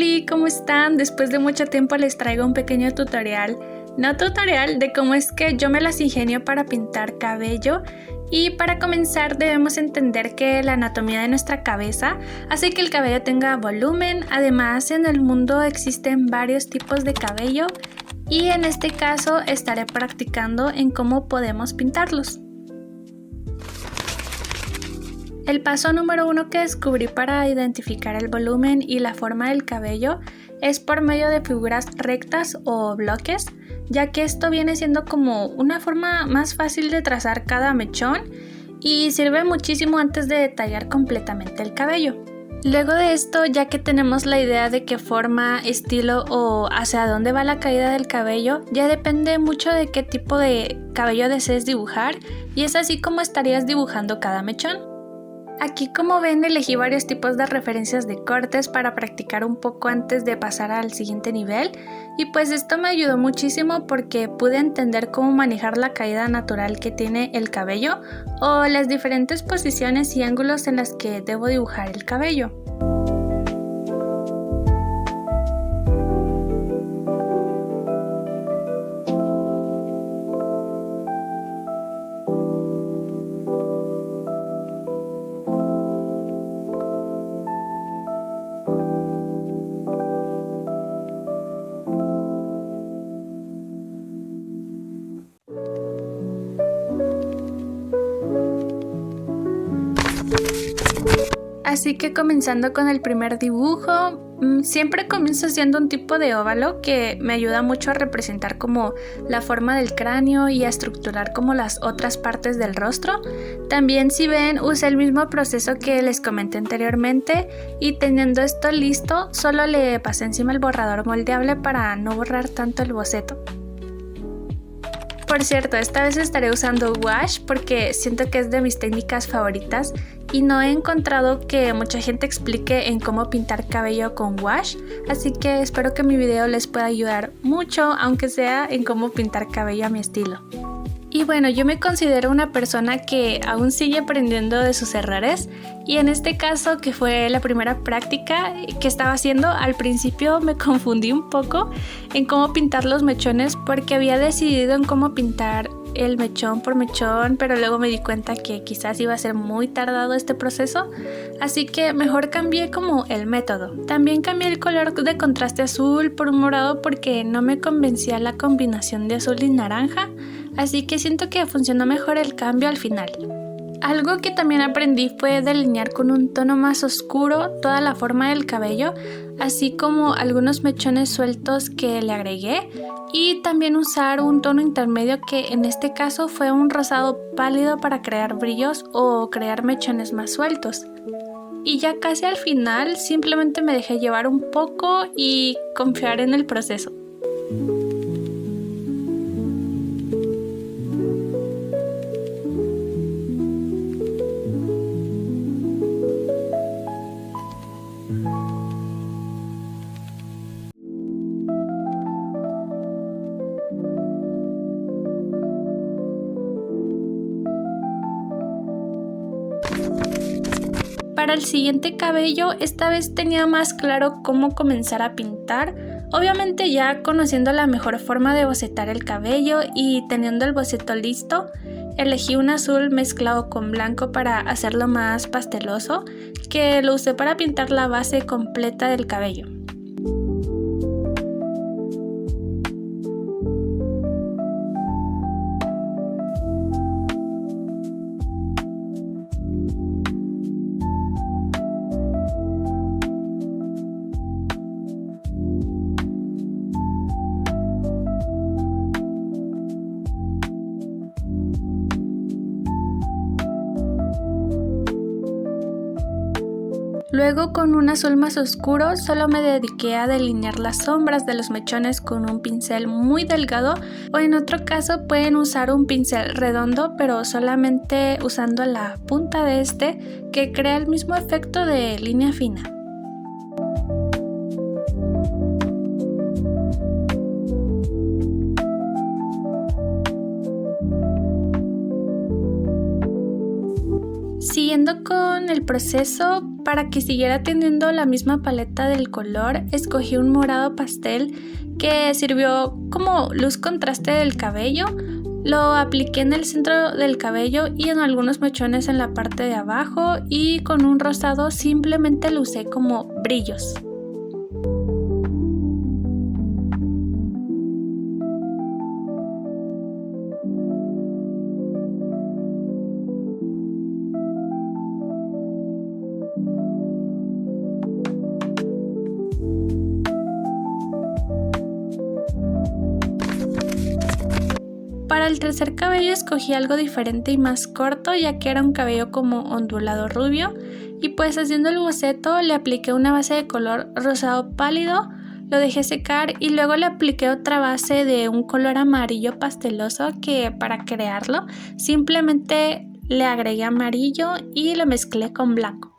Hola, ¿cómo están? Después de mucho tiempo les traigo un pequeño tutorial, de cómo es que yo me las ingenio para pintar cabello. Y para comenzar debemos entender que la anatomía de nuestra cabeza hace que el cabello tenga volumen. Además, en el mundo existen varios tipos de cabello y en este caso estaré practicando en cómo podemos pintarlos. El paso número 1 que descubrí para identificar el volumen y la forma del cabello es por medio de figuras rectas o bloques, ya que esto viene siendo como una forma más fácil de trazar cada mechón y sirve muchísimo antes de detallar completamente el cabello. Luego de esto, ya que tenemos la idea de qué forma, estilo o hacia dónde va la caída del cabello, ya depende mucho de qué tipo de cabello desees dibujar y es así como estarías dibujando cada mechón. Aquí, como ven, elegí varios tipos de referencias de cortes para practicar un poco antes de pasar al siguiente nivel y pues esto me ayudó muchísimo porque pude entender cómo manejar la caída natural que tiene el cabello o las diferentes posiciones y ángulos en las que debo dibujar el cabello. Así que comenzando con el primer dibujo, siempre comienzo haciendo un tipo de óvalo que me ayuda mucho a representar como la forma del cráneo y a estructurar como las otras partes del rostro. También, si ven, usé el mismo proceso que les comenté anteriormente y teniendo esto listo, solo le pasé encima el borrador moldeable para no borrar tanto el boceto. Por cierto, esta vez estaré usando wash porque siento que es de mis técnicas favoritas y no he encontrado que mucha gente explique en cómo pintar cabello con wash, así que espero que mi video les pueda ayudar mucho, aunque sea en cómo pintar cabello a mi estilo. Y bueno, yo me considero una persona que aún sigue aprendiendo de sus errores y en este caso, que fue la primera práctica que estaba haciendo, al principio me confundí un poco en cómo pintar los mechones porque había decidido en cómo pintar el mechón por mechón, pero luego me di cuenta que quizás iba a ser muy tardado este proceso, así que mejor cambié como el método. También cambié el color de contraste azul por un morado porque no me convencía la combinación de azul y naranja, así que siento que funcionó mejor el cambio al final. Algo que también aprendí fue delinear con un tono más oscuro toda la forma del cabello, así como algunos mechones sueltos que le agregué y también usar un tono intermedio que en este caso fue un rosado pálido para crear brillos o crear mechones más sueltos. Y ya casi al final simplemente me dejé llevar un poco y confiar en el proceso. Para el siguiente cabello, esta vez tenía más claro cómo comenzar a pintar. Obviamente ya conociendo la mejor forma de bocetar el cabello y teniendo el boceto listo, elegí un azul mezclado con blanco para hacerlo más pasteloso, que lo usé para pintar la base completa del cabello. Luego, con un azul más oscuro, solo me dediqué a delinear las sombras de los mechones con un pincel muy delgado, o en otro caso pueden usar un pincel redondo pero solamente usando la punta de este, que crea el mismo efecto de línea fina. Siguiendo con el proceso, para que siguiera teniendo la misma paleta del color, escogí un morado pastel que sirvió como luz contraste del cabello. Lo apliqué en el centro del cabello y en algunos mechones en la parte de abajo, y con un rosado simplemente lo usé como brillos. Para el tercer cabello escogí algo diferente y más corto, ya que era un cabello como ondulado rubio, y pues haciendo el boceto le apliqué una base de color rosado pálido, lo dejé secar y luego le apliqué otra base de un color amarillo pasteloso que para crearlo simplemente le agregué amarillo y lo mezclé con blanco.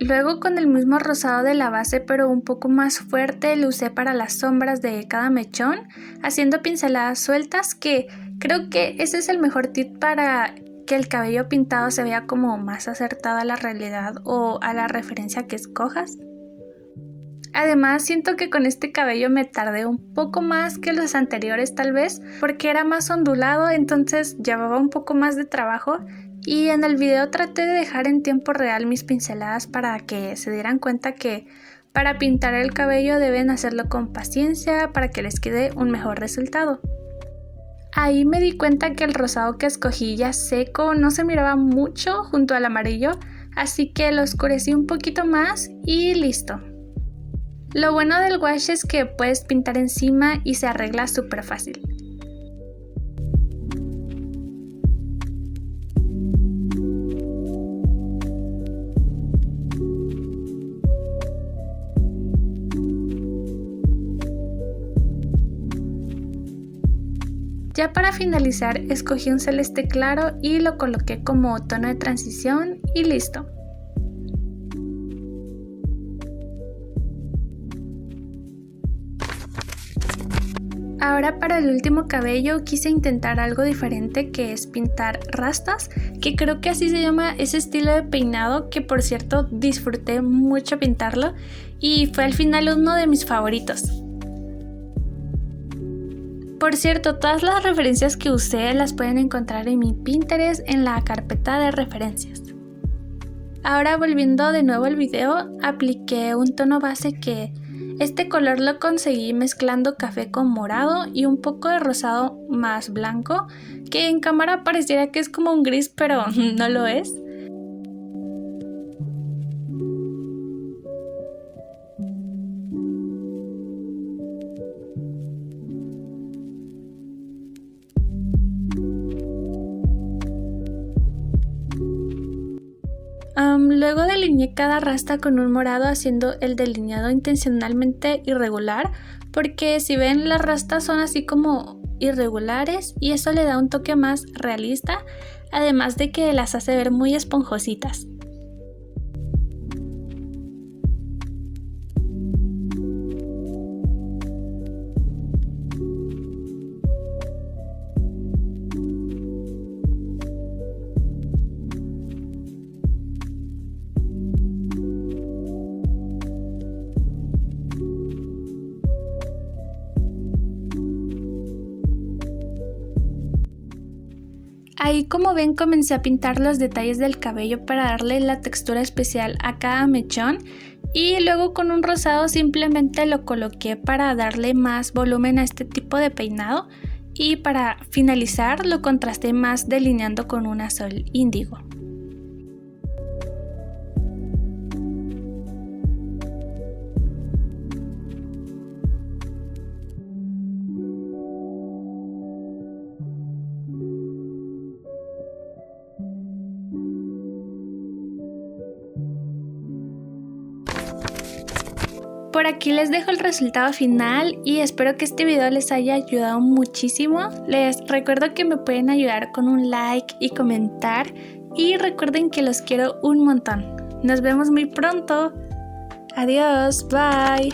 Luego con el mismo rosado de la base pero un poco más fuerte lo usé para las sombras de cada mechón, haciendo pinceladas sueltas, que creo que ese es el mejor tip para que el cabello pintado se vea como más acertado a la realidad o a la referencia que escojas. Además siento que con este cabello me tardé un poco más que los anteriores, tal vez porque era más ondulado, entonces llevaba un poco más de trabajo. Y en el video traté de dejar en tiempo real mis pinceladas para que se dieran cuenta que para pintar el cabello deben hacerlo con paciencia para que les quede un mejor resultado. Ahí me di cuenta que el rosado que escogí ya seco no se miraba mucho junto al amarillo, así que lo oscurecí un poquito más y listo. Lo bueno del wash es que puedes pintar encima y se arregla súper fácil. Ya para finalizar escogí un celeste claro y lo coloqué como tono de transición y listo. Ahora para el último cabello quise intentar algo diferente, que es pintar rastas, que creo que así se llama ese estilo de peinado, que por cierto disfruté mucho pintarlo y fue al final uno de mis favoritos. Por cierto, todas las referencias que usé las pueden encontrar en mi Pinterest en la carpeta de referencias. Ahora volviendo de nuevo al video, apliqué un tono base que este color lo conseguí mezclando café con morado y un poco de rosado más blanco, que en cámara pareciera que es como un gris, pero no lo es. Luego delineé cada rasta con un morado, haciendo el delineado intencionalmente irregular, porque si ven, las rastas son así como irregulares y eso le da un toque más realista, además de que las hace ver muy esponjositas. Ahí, como ven, comencé a pintar los detalles del cabello para darle la textura especial a cada mechón, y luego con un rosado simplemente lo coloqué para darle más volumen a este tipo de peinado, y para finalizar lo contrasté más delineando con un azul índigo. Por aquí les dejo el resultado final y espero que este video les haya ayudado muchísimo. Les recuerdo que me pueden ayudar con un like y comentar, y recuerden que los quiero un montón. Nos vemos muy pronto. Adiós, bye.